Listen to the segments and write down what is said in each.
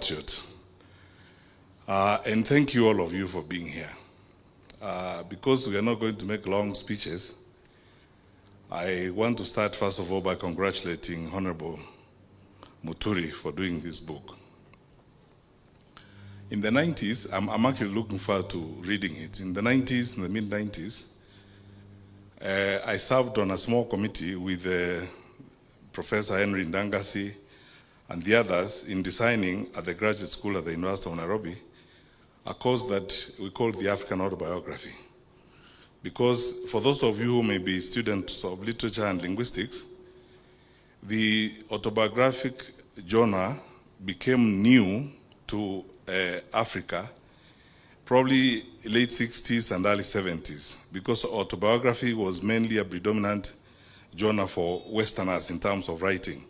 compatriots. And thank you all of you for being here. Because we are not going to make long speeches, I want to start first of all by congratulating Honorable Muturi for doing this book. In the 90s, I'm actually looking forward to reading it. In the 90s, in the mid-90s, I served on a small committee with Professor Henry Ndangasi and the others in designing at the graduate school at the University of Nairobi a course that we call the African Autobiography. Because for those of you who may be students of literature and linguistics, the autobiographic genre became new to Africa, probably late 60s and early 70s, because autobiography was mainly a predominant genre for Westerners in terms of writing.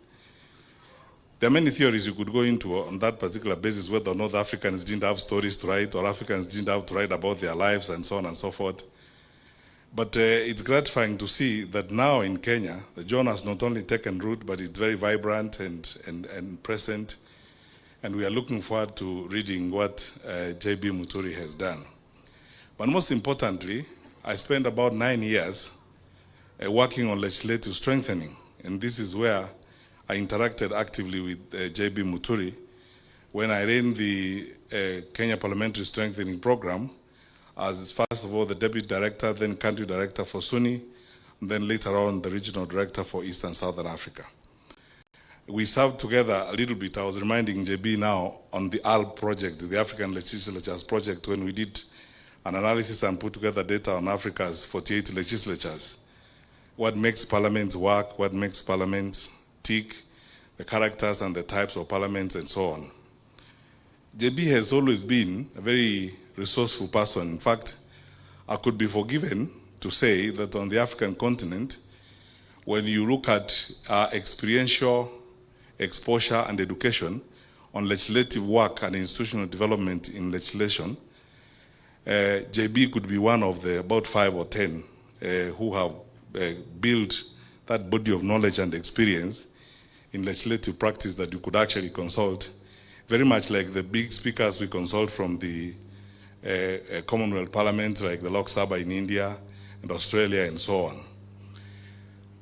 There are many theories you could go into on that particular basis, whether or not Africans didn't have stories to write or Africans didn't have to write about their lives and so on and so forth. But it's gratifying to see that now in Kenya, the genre has not only taken root, but it's very vibrant and present. And we are looking forward to reading what J.B. Muturi has done. But most importantly, I spent about 9 years working on legislative strengthening. And this is where I interacted actively with J.B. Muturi when I ran the Kenya Parliamentary Strengthening Program as first of all the Deputy Director, then Country Director for SUNY, and then later on the Regional Director for East and Southern Africa. We served together a little bit. I was reminding JB now on the ALP project, the African Legislatures project, when we did an analysis and put together data on Africa's 48 legislatures. What makes parliaments work, what makes parliaments tick, the characters and the types of parliaments and so on. JB has always been a very resourceful person. In fact, I could be forgiven to say that on the African continent, when you look at experiential exposure and education on legislative work and institutional development in legislation, JB could be one of the about 5 or 10 who have built that body of knowledge and experience in legislative practice that you could actually consult, very much like the big speakers we consult from the Commonwealth Parliament, like the Lok Sabha in India and Australia and so on.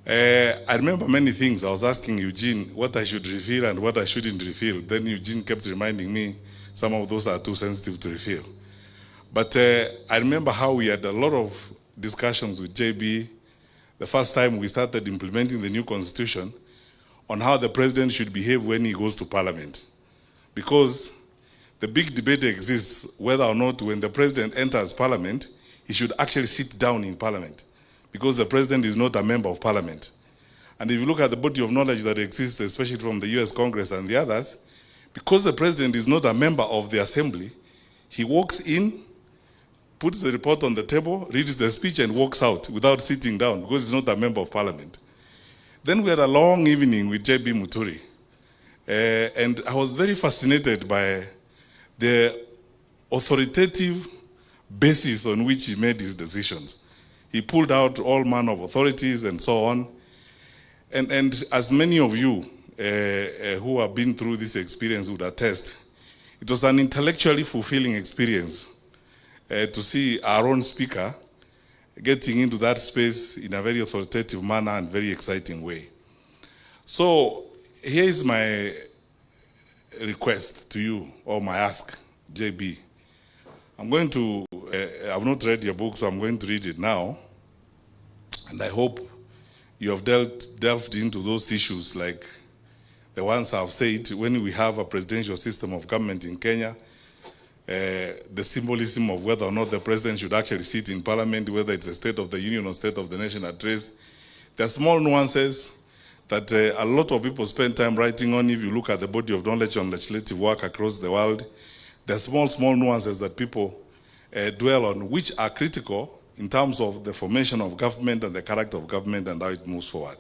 I remember many things. I was asking Eugene what I should reveal and what I shouldn't reveal. Then Eugene kept reminding me some of those are too sensitive to reveal. But I remember how we had a lot of discussions with JB the first time we started implementing the new constitution on how the president should behave when he goes to parliament. Because the big debate exists whether or not when the president enters parliament, he should actually sit down in parliament, because the president is not a member of parliament. And if you look at the body of knowledge that exists, especially from the US Congress and the others, because the president is not a member of the assembly, he walks in, puts the report on the table, reads the speech and walks out without sitting down because he's not a member of parliament. Then we had a long evening with J.B. Muturi. And I was very fascinated by the authoritative basis on which he made his decisions. He pulled out all manner of authorities and so on. And as many of you who have been through this experience would attest, it was an intellectually fulfilling experience to see our own speaker getting into that space in a very authoritative manner and very exciting way. So here is my request to you, or my ask, JB. I'm going to, I've not read your book, so I'm going to read it now. And I hope you have delved into those issues like the ones I've said. When we have a presidential system of government in Kenya, the symbolism of whether or not the president should actually sit in parliament, whether it's a State of the Union or State of the Nation address. There are small nuances that a lot of people spend time writing on. If you look at the body of knowledge on legislative work across the world, there are small nuances that people dwell on, which are critical in terms of the formation of government and the character of government and how it moves forward.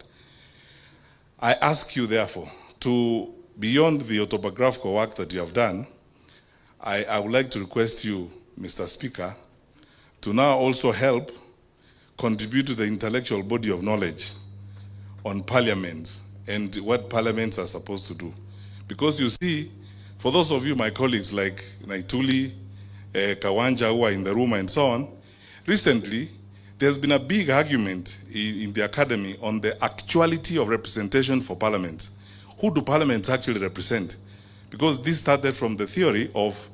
I ask you, therefore, to, beyond the autobiographical work that you have done, I would like to request you, Mr. Speaker, to now also help contribute to the intellectual body of knowledge on parliaments and what parliaments are supposed to do. Because you see, For those of you, my colleagues like Naituli, Kawanja, who are in the room and so on, recently, there's been a big argument in the academy on the actuality of representation for parliament. Who do parliaments actually represent? Because this started from the theory of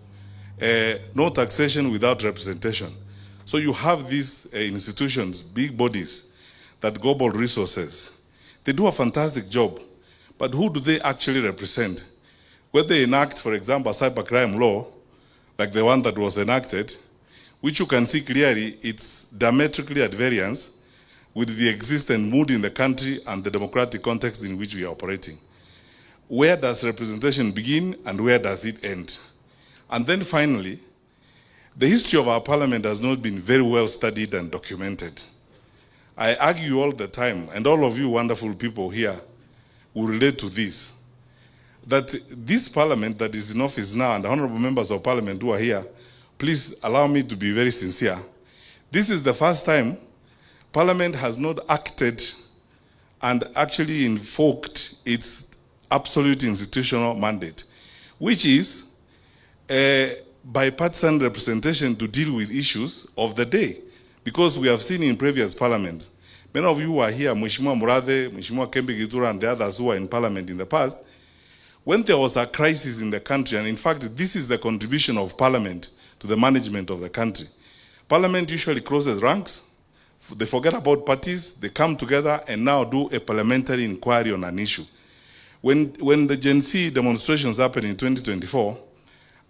no taxation without representation. So you have these institutions, big bodies that gobble resources. They do a fantastic job, but who do they actually represent? When they enact, for example, a cybercrime law, like the one that was enacted, which you can see clearly, it's diametrically at variance with the existing mood in the country and the democratic context in which we are operating. Where does representation begin and where does it end? And then finally, the history of our parliament has not been very well studied and documented. I argue all the time, and all of you wonderful people here will relate to this, that this parliament that is in office now, and the honorable members of parliament who are here, please allow me to be very sincere. This is the first time parliament has not acted and actually invoked its absolute institutional mandate, which is bipartisan representation to deal with issues of the day. Because we have seen in previous parliaments, many of you who are here, Mheshimiwa Murathe, Mheshimiwa Kembe Gitura, and the others who were in parliament in the past, when there was a crisis in the country, and in fact, this is the contribution of parliament to the management of the country. Parliament usually closes ranks, they forget about parties, they come together and now do a parliamentary inquiry on an issue. When the Gen Z demonstrations happened in 2024,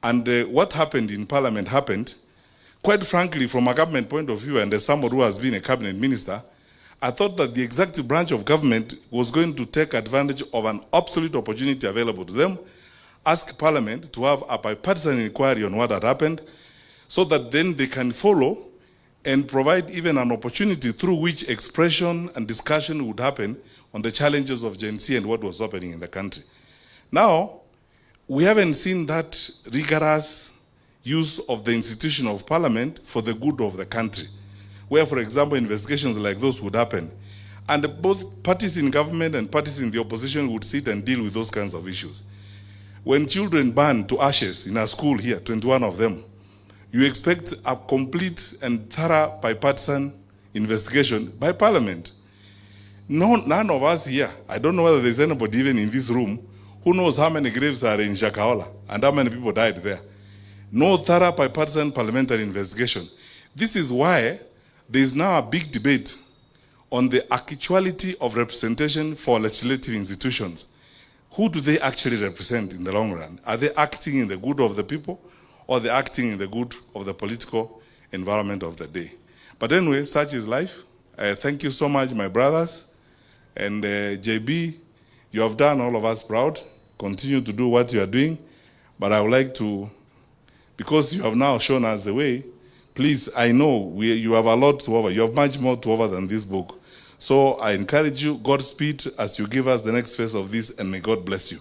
and what happened in parliament happened, quite frankly, from a government point of view, and as somebody who has been a cabinet minister, I thought that the executive branch of government was going to take advantage of an absolute opportunity available to them, ask Parliament to have a bipartisan inquiry on what had happened, so that then they can follow and provide even an opportunity through which expression and discussion would happen on the challenges of Gen Z and what was happening in the country. Now, we haven't seen that rigorous use of the institution of Parliament for the good of the country, where, for example, investigations like those would happen. And both parties in government and parties in the opposition would sit and deal with those kinds of issues. When children burn to ashes in a school here, 21 of them, you expect a complete and thorough bipartisan investigation by Parliament. None of us here, I don't know whether there's anybody even in this room, who knows how many graves are in Shakahola and how many people died there. No thorough bipartisan parliamentary investigation. This is why there is now a big debate on the actuality of representation for legislative institutions. Who do they actually represent in the long run? Are they acting in the good of the people, or are they acting in the good of the political environment of the day? But anyway, such is life. Thank you so much, my brothers. And JB, you have done all of us proud. Continue to do what you are doing. But I would like to, because you have now shown us the way, please, I know you have a lot to offer. You have much more to offer than this book. So I encourage you, Godspeed, as you give us the next phase of this, and may God bless you.